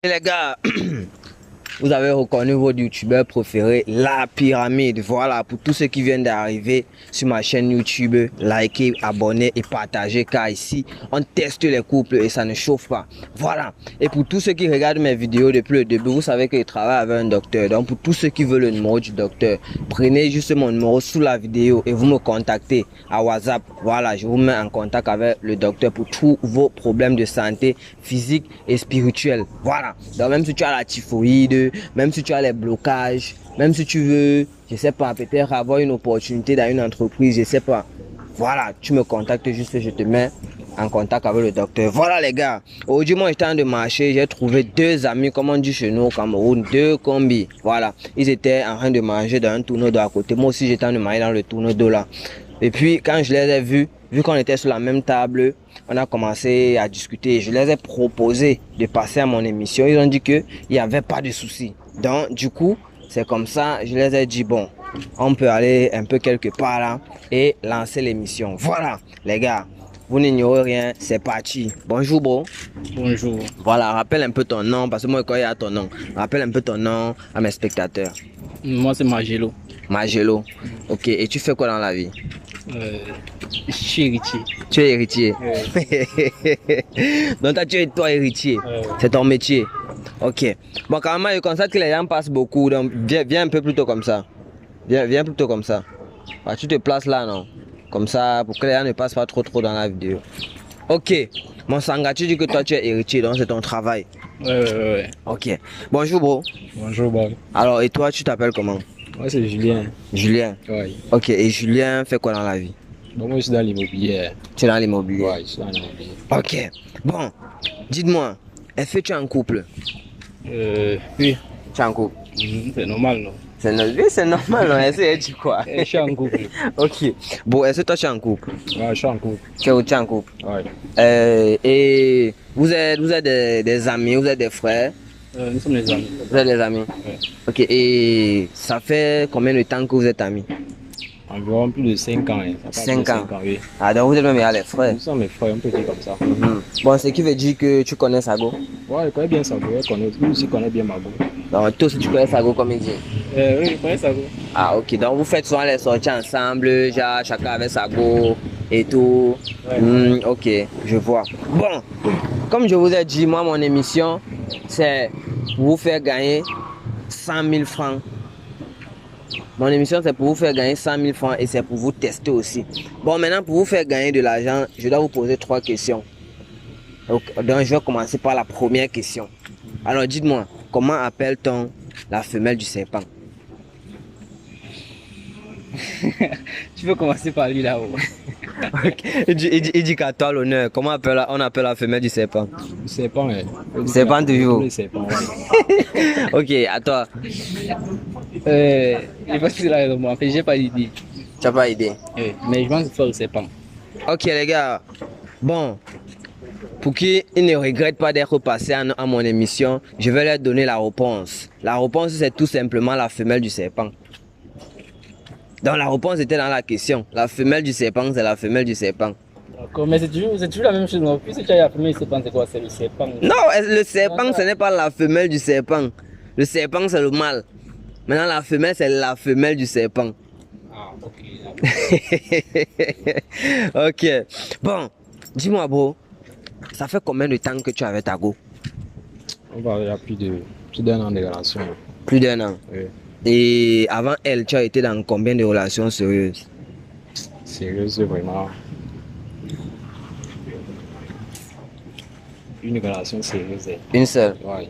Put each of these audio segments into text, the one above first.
Les gars, vous avez reconnu votre youtubeur préféré, La Pyramide. Voilà, pour tous ceux qui viennent d'arriver sur ma chaîne YouTube, likez, abonnez et partagez car ici, on teste les couples et ça ne chauffe pas. Voilà, et pour tous ceux qui regardent mes vidéos depuis le début, vous savez que je travaille avec un docteur. Donc pour tous ceux qui veulent le numéro du docteur, prenez juste mon numéro sous la vidéo et vous me contactez à WhatsApp. Voilà, je vous mets en contact avec le docteur pour tous vos problèmes de santé physique et spirituelle. Voilà, donc même si tu as la typhoïde, même si tu as les blocages, même si tu veux, je sais pas, peut-être avoir une opportunité dans une entreprise, je sais pas. Voilà, tu me contactes juste, je te mets en contact avec le docteur. Voilà les gars, aujourd'hui moi j'étais en train de marcher, j'ai trouvé deux amis, comme on dit chez nous au Cameroun, deux combis. Voilà, ils étaient en train de manger dans un tourneau d'eau à côté. Moi aussi j'étais en train de manger dans le tourneau d'eau là. Et puis quand je les ai vus, vu qu'on était sur la même table, on a commencé à discuter. Je les ai proposé de passer à mon émission. Ils ont dit qu'il n'y avait pas de souci. Donc du coup, c'est comme ça, je les ai dit bon, on peut aller un peu quelque part là et lancer l'émission. Voilà les gars, vous n'ignorez rien, c'est parti. Bonjour bro. Bonjour. Voilà, rappelle un peu ton nom parce que moi quand il y a ton nom, rappelle un peu ton nom à mes spectateurs. Moi c'est Magelo. Magelo. Ok, et tu fais quoi dans la vie? Je suis héritier. Tu es héritier. Donc toi héritier. C'est ton métier. Ok. Bon quand même je constate que les gens passent beaucoup. Donc viens un peu plus tôt comme ça. Viens plutôt comme ça. Ah, tu te places là non? Comme ça pour que les gens ne passent pas trop dans la vidéo. Ok. Mon Sanga, tu dis que toi tu es héritier, donc c'est ton travail. Ouais. Ok. Bonjour bro. Bonjour boy. Alors et toi tu t'appelles comment? Moi c'est Julien. Julien. Ouais. Ok, et Julien fait quoi dans la vie? Bon, moi je suis dans l'immobilier. Tu es dans l'immobilier? Ouais, je suis dans l'immobilier. Ok. Bon, dites-moi, est-ce que tu es en couple? Oui. Tu es en couple? C'est normal non? C'est normal, non? Est-ce que tu quoi? Je suis en couple. Ok. Bon, est-ce que toi tu es en couple? Ouais, je suis en couple. Tu es en couple? Ouais. Et vous êtes des amis, vous êtes des frères? Nous sommes des amis. Vous êtes des amis? Ouais. Ok, et ça fait combien de temps que vous êtes amis? Environ plus de 5 ans. Hein. 5 ans? Oui. Ah, donc vous êtes même les frères? Nous sommes mes frères, on peut dire comme ça. Bon, ce qui veut dire que tu connais Sago? Ouais, je connais bien Sago, lui aussi connaît bien Mago. Donc toi aussi tu connais Sago comme il dit? Oui, je connais Sago. Ah ok, donc vous faites souvent les sorties ensemble, genre chacun avec Sago et tout. Ouais. Ok, je vois. Bon, comme je vous ai dit, moi mon émission c'est pour vous faire gagner 100 000 francs. Mon émission c'est pour vous faire gagner 100 000 francs et c'est pour vous tester aussi. Bon, maintenant pour vous faire gagner de l'argent, je dois vous poser 3 questions. Donc je vais commencer par la première question. Alors dites-moi, comment appelle-t-on la femelle du serpent? Tu peux commencer par lui là-haut. Okay. Il dit qu'à toi l'honneur, comment on appelle la femelle du serpent? Le serpent, Le serpent toujours. Le serpent, ouais. Ok, à toi. Je pense que c'est la raison. En fait, j'ai pas d'idée. Tu n'as pas idée? Oui, mais je pense que c'est le serpent. Ok les gars, bon, pour qu'ils ne regrettent pas d'être passés à mon émission, je vais leur donner la réponse. La réponse c'est tout simplement la femelle du serpent. Donc la réponse était dans la question. La femelle du serpent, c'est la femelle du serpent. D'accord, mais c'est toujours la même chose. Non? Puisque tu as la femelle du serpent, c'est quoi? C'est le serpent. Non, le serpent, ce n'est pas la femelle du serpent. Le serpent, c'est le mâle. Maintenant, la femelle, c'est la femelle du serpent. Ah, ok. Ok. Bon, dis-moi, bro, ça fait combien de temps que tu es avec ta go? On va il y a plus d'un an de relation. Plus d'un an. Oui. Et avant elle, tu as été dans combien de relations sérieuses? Sérieuse, vraiment. Une relation sérieuse. Une seule? Ouais.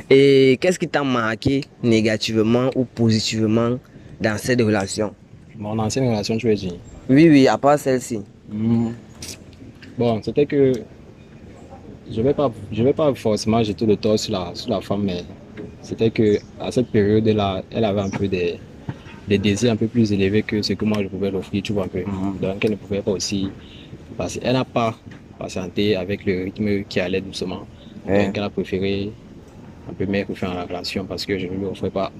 Et qu'est-ce qui t'a marqué négativement ou positivement dans cette relation? Mon ancienne relation, tu veux dire? Oui, à part celle-ci. Bon, c'était que je vais pas forcément jeter le tort sur la femme, mais c'était que à cette période-là, elle avait un peu des désirs un peu plus élevés que ce que moi je pouvais l'offrir, tu vois un peu. Donc elle ne pouvait pas aussi passer. Elle n'a pas patienté avec le rythme qui allait doucement. Ouais. Donc elle a préféré un peu mettre fin à la relation parce que je ne lui offrais pas.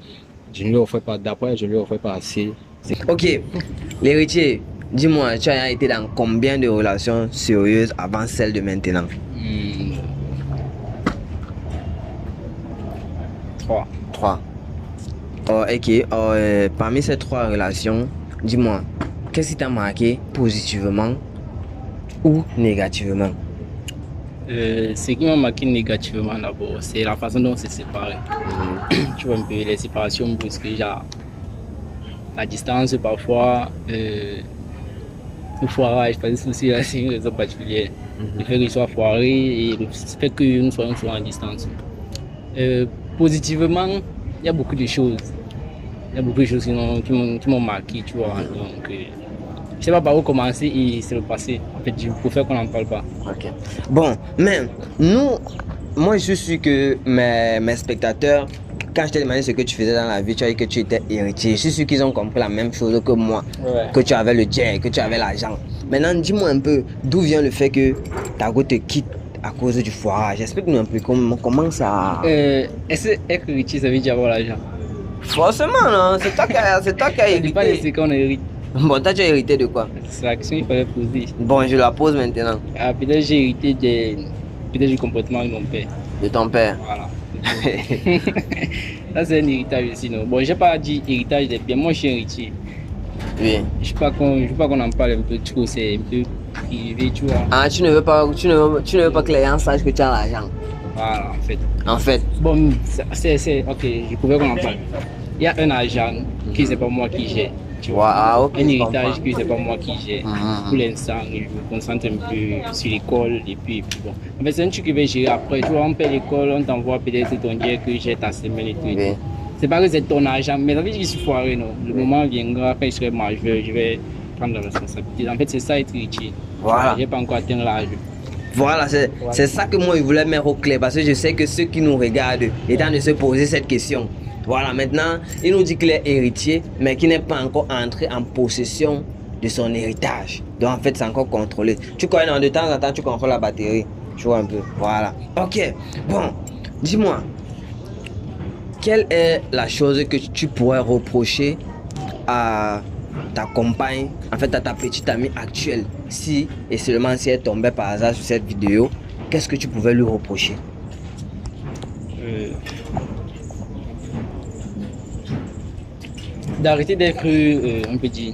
D'après, je ne lui offrais pas assez. Ok, l'héritier, dis-moi, tu as été dans combien de relations sérieuses avant celle de maintenant? 3. 3. Oh, ok. Oh, parmi ces 3 relations, dis-moi, qu'est-ce qui t'a marqué positivement ou négativement? Ce qui m'a marqué négativement d'abord, c'est la façon dont on s'est séparés. Tu vois un peu les séparations brusques, genre la distance parfois, le foirage, pas de souci là, c'est une raison particulière. Le fait qu'il soit foiré et le fait que nous soyons souvent en distance. Positivement, il y a beaucoup de choses. Il y a beaucoup de choses qui m'ont marqué, tu vois. Donc, je sais pas par où commencer et c'est le passé. En fait, je préfère qu'on n'en parle pas. Ok. Bon, mais nous, moi je suis sûr que mes spectateurs, quand je t'ai demandé ce que tu faisais dans la vie, tu as dit que tu étais héritier. Je suis sûr qu'ils ont compris la même chose que moi. Ouais. Que tu avais le jet, que tu avais l'argent. Maintenant, dis-moi un peu d'où vient le fait que ta go te quitte à cause du foirage. Explique-nous un peu comment ça. Est-ce que être héritier, ça veut dire avoir l'argent? Forcément, non, c'est toi qui as Ça dépend de ce hérité. qu'on hérite. Bon, toi tu as hérité de quoi? C'est la question qu'il fallait poser. Bon, je la pose maintenant. Ah, peut-être j'ai hérité peut-être du comportement de mon père. De ton père. Voilà. Ça, c'est un héritage aussi, non? Bon, j'ai pas dit héritage des biens. Moi, je suis héritier. Oui. Je veux pas qu'on en parle un peu trop. C'est un peu privé, tu vois. Ah, tu ne veux pas que les gens sachent que tu as l'argent. Voilà, en fait. En fait. Bon, c'est. Ok, je pouvais qu'on en parle. Il y a un argent que c'est pas moi qui gère. Tu vois. Ah, ok. Un je héritage comprends. que c'est pas moi qui gère. Pour l'instant, je me concentre un peu sur l'école et puis bon. En fait, c'est un truc que je vais gérer après. Tu vois, on paie l'école, on t'envoie peut-être ton dire que j'ai ta semaine et tout. Oui. C'est pas que c'est ton argent, mais ça veut dire que je suis foiré, non. Le moment viendra, quand je serai majeur, je vais prendre la responsabilité. En fait, c'est ça être héritier. Voilà. J'ai pas encore atteint l'âge. Voilà, c'est ça que moi je voulais mettre au clair parce que je sais que ceux qui nous regardent est en train de se poser cette question. Voilà, maintenant, il nous dit qu'il est héritier, mais qu'il n'est pas encore entré en possession de son héritage. Donc en fait, c'est encore contrôlé. Tu connais, de temps en temps, tu contrôles la batterie. Tu vois un peu. Voilà. Ok. Bon, dis-moi, quelle est la chose que tu pourrais reprocher à ta compagne, en fait à ta petite amie actuelle, si et seulement si elle tombait par hasard sur cette vidéo, qu'est-ce que tu pouvais lui reprocher? D'arrêter d'être, on peut dire,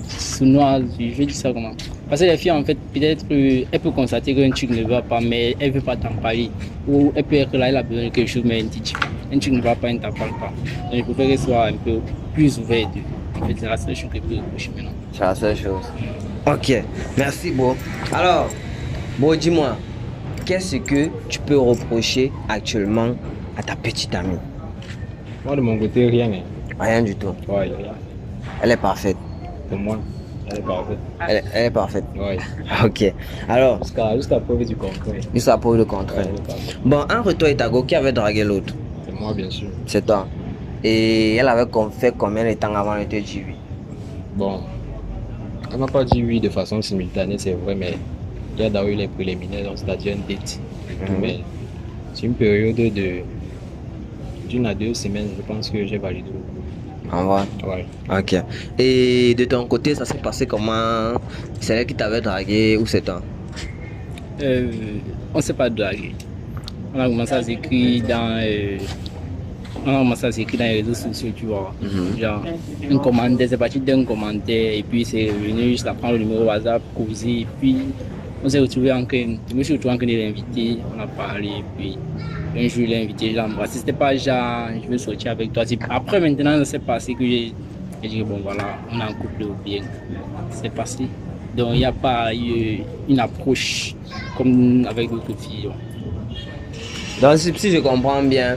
sournoise, je vais dire ça comment. Parce que les filles, en fait, peut-être, elle peut constater qu'un truc ne va pas, mais elle ne veut pas t'en parler. Ou elle peut être là, elle a besoin de quelque chose, mais un truc ne va pas, elle ne t'en parle pas. Donc, je préfère qu'elle soit un peu plus ouverte. En fait, c'est la seule chose que je peux reprocher maintenant. C'est la seule chose. Ok, merci Bo. Alors, Bo, dis-moi, qu'est-ce que tu peux reprocher actuellement à ta petite amie? Moi, de mon côté, rien. Rien du tout. Ouais, rien. Elle est parfaite. Pour moi, elle est parfaite. Elle est parfaite. Ouais. Ok. Alors, Jusqu'à preuve du contraire. juste à prouver le contraire. Ouais, elle est parfaite. Bon, entre toi et ta go, qui avait dragué l'autre? C'est moi, bien sûr. C'est toi. Et elle avait fait combien de temps avant de te dire oui? Bon, elle m'a pas dit oui de façon simultanée, c'est vrai, mais il y a d'abord eu les préliminaires, donc c'est-à-dire un date. Mais c'est une période d'une à 2 semaines, je pense que j'ai validé. En vrai. Ouais. Ok. Et de ton côté, ça s'est passé comment? C'est elle qui t'avait dragué ou c'est toi? On ne s'est pas dragué. On a commencé à s'écrire dans, les réseaux sociaux, tu vois. Genre, un commentaire, c'est parti d'un commentaire, et puis c'est venu juste à prendre le numéro WhatsApp, causer, et puis on s'est retrouvé en train, je me suis retrouvé en train de l'inviter, on a parlé, et puis un jour il l'a invité, je l'ai embrassé. C'était pas genre, je veux sortir avec toi. Après, maintenant, ça s'est passé que j'ai dit, bon voilà, on est en couple ou bien. C'est passé. Donc, il n'y a pas eu une approche comme avec d'autres filles. Donc, si je comprends bien,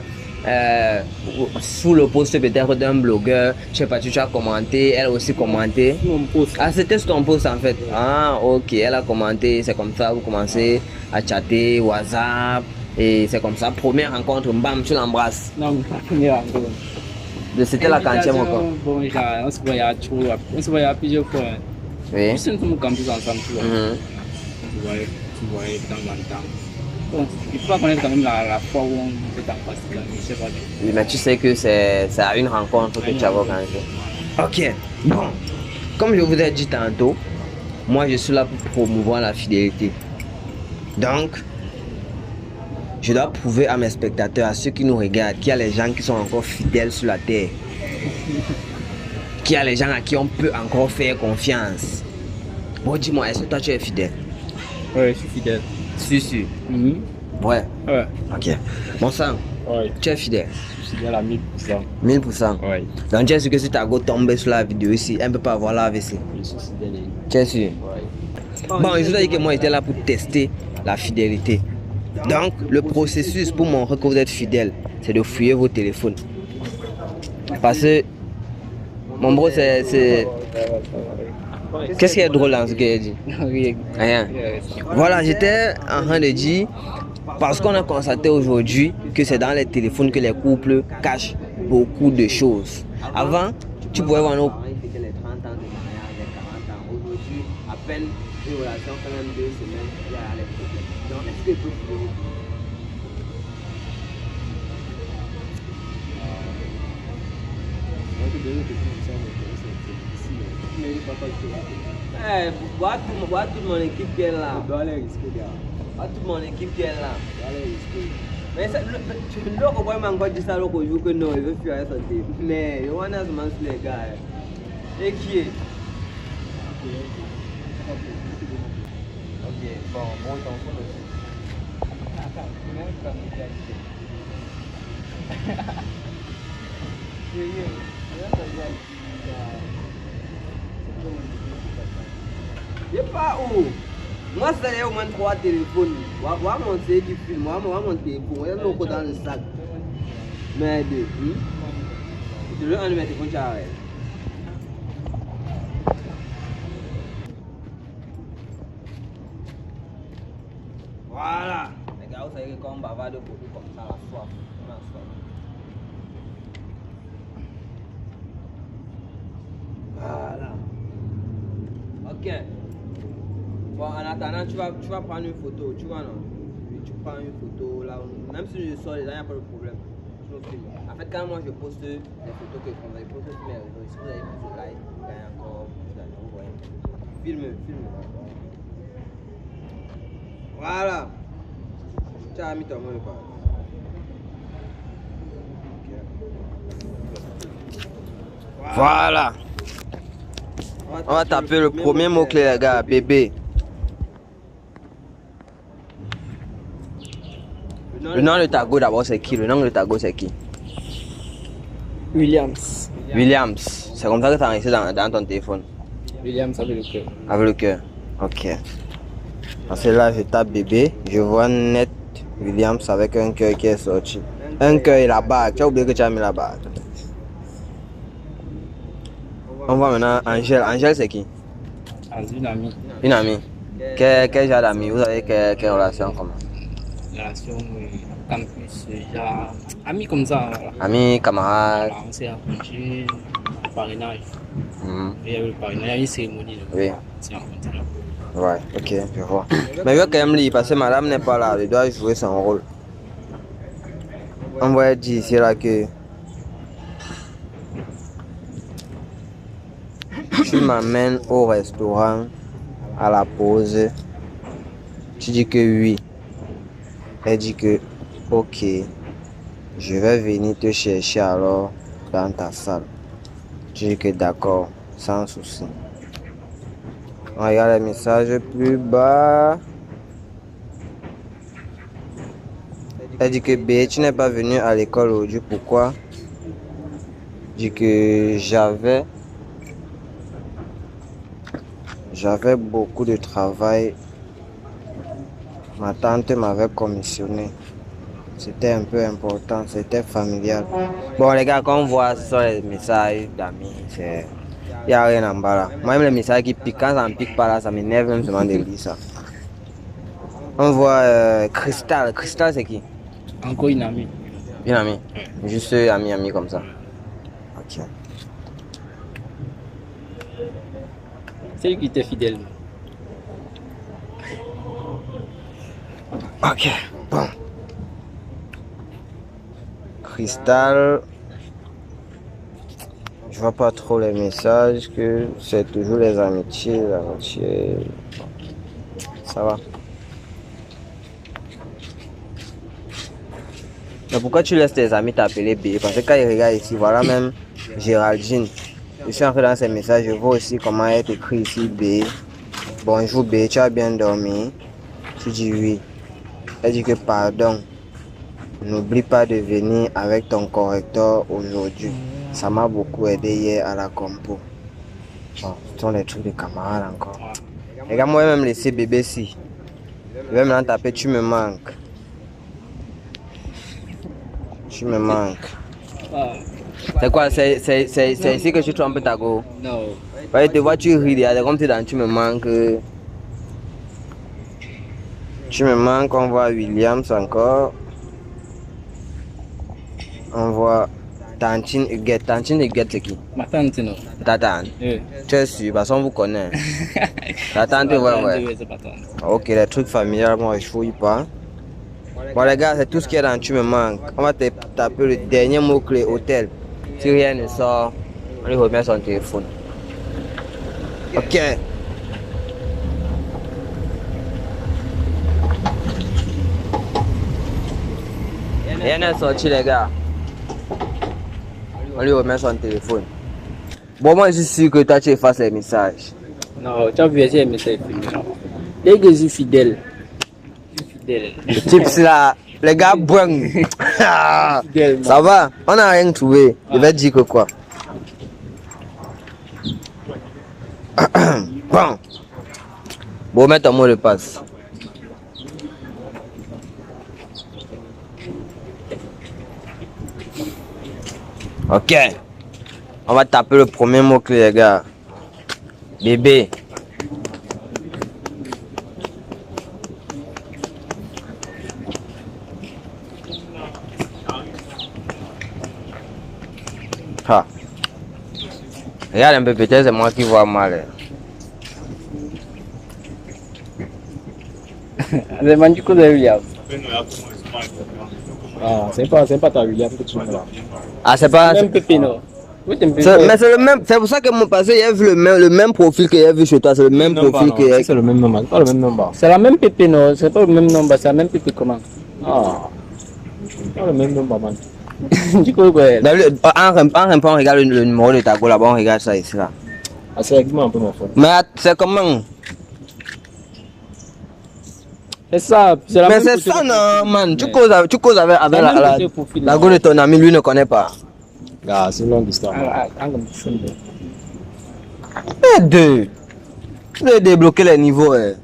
sous le post peut-être d'un blogueur, je sais pas, tu as commenté, elle a aussi commenté. Mon poste. Ah, c'était sur ton post en fait. Ah, ok, elle a commenté, c'est comme ça, vous commencez à chatter, WhatsApp, et c'est comme ça. Première rencontre, bam, tu l'embrasses. Non, pas première rencontre. C'était la quantième encore. Bon, genre, on se voyait plusieurs fois. Oui. Juste nous sommes campus ensemble, tu vois. Mhm. Tu voyais de temps en temps. Bon, il faut pas connaître quand même la fois où on s'est embrassé, je sais pas. Oui, mais tu sais que c'est à une rencontre que tu as organisé. Ok, bon, comme je vous ai dit tantôt, moi je suis là pour promouvoir la fidélité. Donc, je dois prouver à mes spectateurs, à ceux qui nous regardent, qu'il y a les gens qui sont encore fidèles sur la terre. Qu'il y a les gens à qui on peut encore faire confiance. Bon, dis-moi, est-ce que toi tu es fidèle? Ouais, je suis fidèle. Si. Ouais. Ouais. Ok. Bon sang, Ouais. tu es fidèle? Je suis fidèle à 1000%. 1000%. Ouais. Donc tu es sûr que si ta go tombe sur la vidéo ici, elle ne peut pas avoir la AVC? Je suis fidèle. Tu es sûr? Ouais. Bon, je vous ai dit que moi j'étais là pour tester la fidélité. Donc, le processus pour montrer que vous êtes fidèle, c'est de fouiller vos téléphones. Parce que, mon bro, c'est... Qu'est-ce qui est drôle dans ce que j'ai dit? Rien. Voilà, j'étais en train de dire, parce qu'on a constaté aujourd'hui que c'est dans les téléphones que les couples cachent beaucoup de choses. Avant, tu pouvais voir nos parents, ils fêtaient les 30 ans de mariage, les 40 ans. Aujourd'hui, à peine une relation fait même 2 semaines, il y a les problèmes. Donc, est-ce que tu peux voir toute mon équipe qui est là. Voir toute mon équipe qui est là. Mais le robot m'a encore dit ça l'autre jour que non, il veut fuir sauter. Mais il y a un sur les gars. Et qui est? Ok, bon, ton phone aussi. Je sais pas où. Moi, c'est au moins 3 téléphones. Moi, mon du film, moi, mon téléphone. Il y a un dans le sac. Mais deux. Je veux un de mes téléphones, tu arrêtes. Voilà. Les gars, vous savez que quand on bavarde beaucoup comme ça, la soif. On a soif. Voilà. Ok. Bon, en attendant, tu vas prendre une photo, tu vois, non? Oui, tu prends une photo, là, même si je sors, il n'y a pas de problème. Tu me filmes. En fait, quand moi je poste les photos que je prends, je poste sur mes réseaux, si vous avez plus de likes, vous gagnez encore plus d'argent, vous voyez. Filme. Voilà. Tu as mis ton mot de passe. Voilà. On va taper le premier mot-clé, les gars, bébé. Le nom de ta go d'abord, c'est qui? Le nom de ta go, c'est qui? Williams. Williams. C'est comme ça que tu as enregistré dans ton téléphone? Williams avec le cœur. Avec le cœur. Ok. Parce que là, je tape bébé. Je vois net Williams avec un cœur qui est sorti. Un cœur et la bague. Tu as oublié que tu as mis la bague. On voit maintenant Angèle. Angèle, c'est qui? Une amie. Une amie. Quel genre d'amis? Vous avez quelle relation comment? Relation campus, genre amis comme ça. Voilà. Amis, camarades. Voilà, on s'est rencontrés au parrainage. Il y a eu le parrainage, il y a eu une cérémonie. Oui. On s'est rencontrés là. Ouais, ok, je vois. Mais je vais quand même lire parce que madame n'est pas là, elle doit jouer son rôle. On va dire ici là que tu m'amènes au restaurant à la pause. Tu dis que oui. Elle dit que ok, je vais venir te chercher alors dans ta salle. Tu dis que d'accord, sans souci. On regarde les messages plus bas. Elle dit que B, tu n'es pas venu à l'école aujourd'hui, pourquoi? Je dis que j'avais beaucoup de travail. Ma tante m'avait commissionné. C'était un peu important, c'était familial. Bon les gars, quand on voit ce sont les messages d'amis, il n'y a rien en bas là. Moi-même les messages qui piquent, quand ça ne pique pas là, ça m'énerve même seulement de lire ça. On voit Cristal. Cristal c'est qui? Encore une amie. Une amie? Juste ami comme ça. Ok. C'est lui qui était fidèle. Ok, bon. Cristal. Je vois pas trop les messages, que c'est toujours les amitiés. Ça va. Mais pourquoi tu laisses tes amis t'appeler B? Parce que quand ils regardent ici, voilà même Géraldine. Je suis entré dans ces messages, je vois aussi comment elle écrit ici B. Bonjour B, tu as bien dormi? Tu dis oui. Elle dit que pardon. N'oublie pas de venir avec ton correcteur aujourd'hui. Ça m'a beaucoup aidé hier à la compo. Bon, ce sont les trucs de camarades encore. Les gars, moi, même laisser bébé ici. Je vais maintenant taper, tu me manques. Tu me manques. C'est quoi? C'est ici que tu trompes ta go? Non. Ouais, te vois, tu ris, c'est comme si dans tu me manques. Tu me manques, on voit Williams encore. On voit Tantine Huguette. Tantine Huguette, c'est qui? Ma tante, non. Ta tante? Oui. Tu es sûr, parce qu'on vous connaît. Ta tante, ouais. C'est pas tante. Ok, les trucs familiaux, moi je fouille pas. Bon les gars, c'est tout ce qu'il y a dans Tu me manques. On va te taper le dernier mot-clé, hôtel. Si rien ne sort, on lui remet son téléphone. Ok. Rien n'est sorti les gars. On lui remet son téléphone. Bon, moi je suis sûr que toi tu effaces les messages. Non, tu as vu essayer mes messages les gars, je suis fidèle. Fidèle. Le type c'est là, les gars brung. Ça va? On n'a rien trouvé. Je vais te dire que quoi. Bon. Bon, mets ton mot de passe. Ok. On va taper le premier mot-clé, les gars. Bébé. Ah. Regarde un peu, peut-être c'est moi qui vois mal. C'est Mandico de Williams. Ah, c'est pas ta William que tu mets là. Ah, c'est pas. Même Pépino. Oui, t'es un peu. Mais c'est le même. C'est pour ça que mon passé, il a vu le même profil que j'ai vu chez toi. C'est le même profil que j'ai. C'est le même nombre, c'est pas le même nombre. C'est la même Pépino, c'est pas le même nombre, c'est la même Pépé comment? Ah, c'est pas le même nombre, man. Du coup, ouais. En répondant, on regarde le numéro de ta go là-bas, on regarde ça ici là. Ah, c'est avec moi un peu mon frère. Mais c'est comment? C'est ça, c'est la Mais même c'est photo ça, de non, profil. man. Tu causes avec La même la photo de profil, la non. go de ton ami, lui ne connaît pas. Ah, c'est une longue histoire. Comme ça. Mais deux. Tu dois débloquer les niveaux. Hein.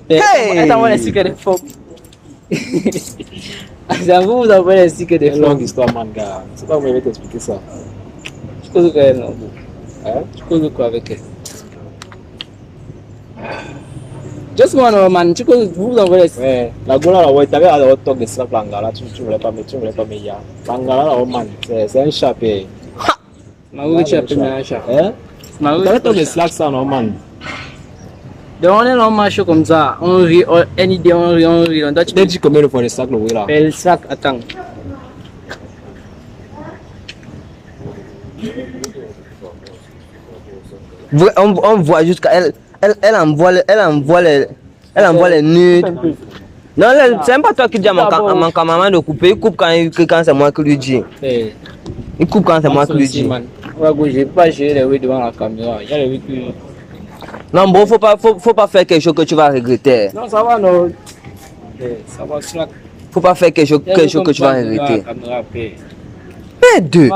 Hey! Attends, les secrets de faux. J'avoue, vous envoyez les secrets de C'est une faux. longue histoire, man, gars. C'est pas moi qui vais t'expliquer ça. Tu causes quoi, non? Hein? Tu causes quoi avec elle? Just one, man. Tu causes, vous envoyez les. Ouais, la gola là, ouais, t'avais à talk de slap l'angala, tu voulais pas me y aller. L'angala là, oh man, c'est un chapé. Ma oui, tu as pris un chat. Hein? Ma oui, T'avais talk de slack ça, non, man. donc on est dans un match comme ça, on rit, une idée, on rit, on doit Tu t'es dit combien de fois de slack le oui là? le sac, attends. On voit jusqu'à elle envoie les nudes. Non, c'est même pas toi qui dis à mon cameraman de couper. Il coupe quand c'est moi qui lui dis. Il coupe quand c'est moi qui lui dis. Je vais pas gérer les oui devant la caméra. Il y a les oui qui. Non, bon, faut pas faire quelque chose que tu vas regretter. Non, ça va, non. Ça va, slack. Faut pas faire quelque chose que tu vas regretter. Mais deux.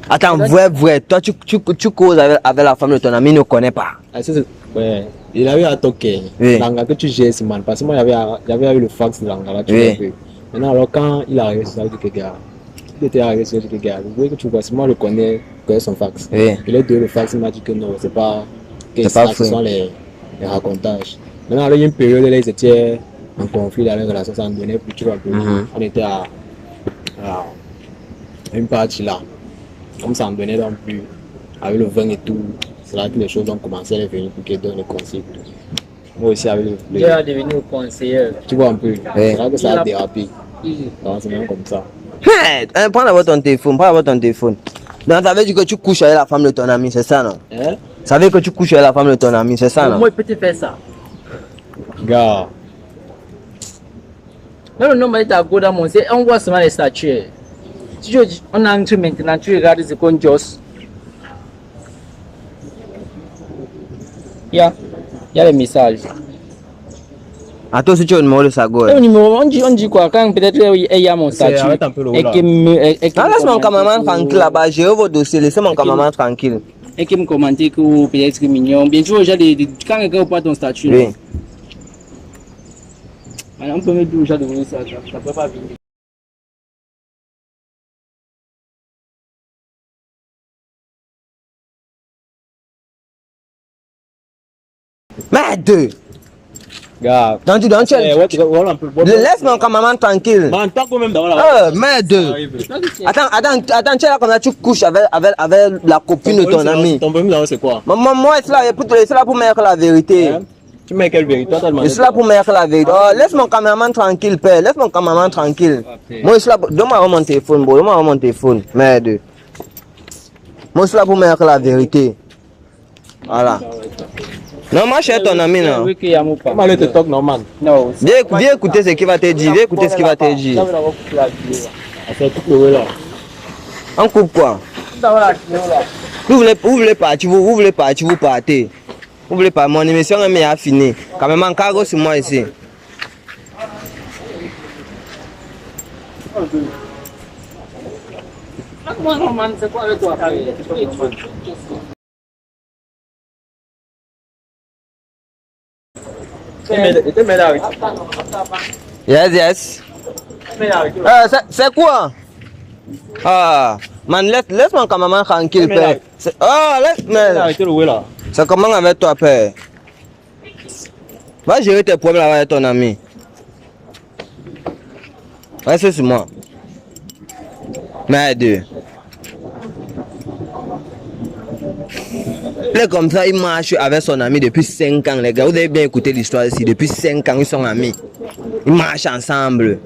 Attends, vrai. Toi, tu causes avec la femme de ton ami, il ne connaît pas. Ah, ouais, il avait à toquer. Oui. L'angala que tu gères, c'est man. Parce que moi, j'avais eu le fax de l'angala. Oui. Maintenant, alors, quand il est arrivé sur ça, il dit que gars, il était arrivé sur ça, il dit que gars, vous voyez que tu vois, si moi, je connais son fax. Oui. Il est donné le fax, il m'a dit que non, c'est pas. Que C'est pas ça, fou. ce sont les racontages. Maintenant, il y a une période où ils étaient en conflit avec la relation, ça en donnait plus, tu vois, que on était à une partie là. Comme ça en donnait donc plus, avec le vin et tout, c'est là que les choses ont commencé à venir pour qu'ils donnent les conseils. Moi aussi, avec le. Il est devenu conseiller. Tu vois un peu, c'est là que ça Il a a- dérapé. Donc, c'est même comme ça. Hey, prends d'abord ton téléphone. Donc, ça veut dire que tu couches avec la femme de ton ami, c'est ça, non? Hein? Ça veut dire que tu couches avec la femme de ton ami, c'est ça, non? Moi, il peut te faire ça. Gars, Non, non, mais t'as go dans mon, on voit seulement les statues. Si on entre maintenant, tu regardes ce qu'on josse. Il y a les messages. Attends, si tu as le numéro de Sago. Le numéro, on dit quoi? Quand peut-être il y a mon statut. Arrête un peu le haut, là. Non, laisse mon cameraman tranquille là-bas. J'ai vos dossiers. Laissez mon cameraman tranquille. Et qui me commenter que peut-être que mignon. Bien sûr, quand quelqu'un pas ton statut. Oui. Alors, on peut mettre déjà de ça. Ça peut pas venir. Merde! Gars. Dans tu Ouais, tu vois un peu. laisse mon cameraman tranquille. Man, pas quand même dans la. Merde! Attends, tu es là comme ça, tu couches avec la copine de ton ami. Ton problème là, c'est quoi? Moi, je suis là pour mettre la vérité. Hein? Tu mets quelle vérité? Je suis là pour mettre la vérité. Oh, laisse mon cameraman tranquille, père. Laisse mon cameraman tranquille. Moi, je suis là pour... Donne-moi mon téléphone, bro. Donne-moi mon téléphone. Merde. Moi, je suis là pour mettre la vérité. Voilà. Non, moi, je suis ton ami, non. Comment le te talk normal? Non. Viens écouter ce qu'il va te dire. Viens écouter ce qu'il va te dire. C'est tout le là. On coupe quoi? Vous voulez partir, vous voulez partir, vous partez. Vous voulez pas, mon émission est bien finie. Quand même, un cargo sur moi ici. C'est quoi avec toi? Yes. C'est quoi? Ah, man, laisse mon cameraman tranquille, père. Oh, Arrêtez le là. c'est comment avec toi, père? Va gérer tes problèmes avec ton ami. Reste sur moi. Merde. Il est comme ça, il marche avec son ami depuis 5 ans, les gars. Vous avez bien écouté l'histoire ici. Depuis 5 ans, ils sont amis. Ils marchent ensemble.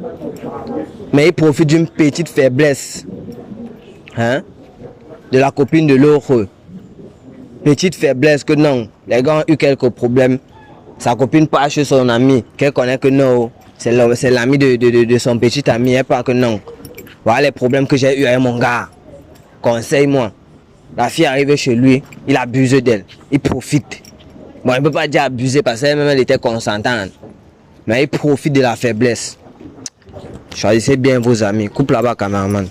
Mais ils profitent d'une petite faiblesse. Hein? De la copine de l'autre. Petite faiblesse que non. Les gars ont eu quelques problèmes. Sa copine part chez son ami. Qu'elle connaît que non. C'est l'ami de son petit ami. Elle part que non. Voilà les problèmes que j'ai eu avec mon gars. Conseille-moi. La fille arrive chez lui, il abuse d'elle, il profite. Bon, il ne peut pas dire abuser parce qu'elle-même elle était consentante. Mais il profite de la faiblesse. Choisissez bien vos amis. Coupe là-bas, cameraman.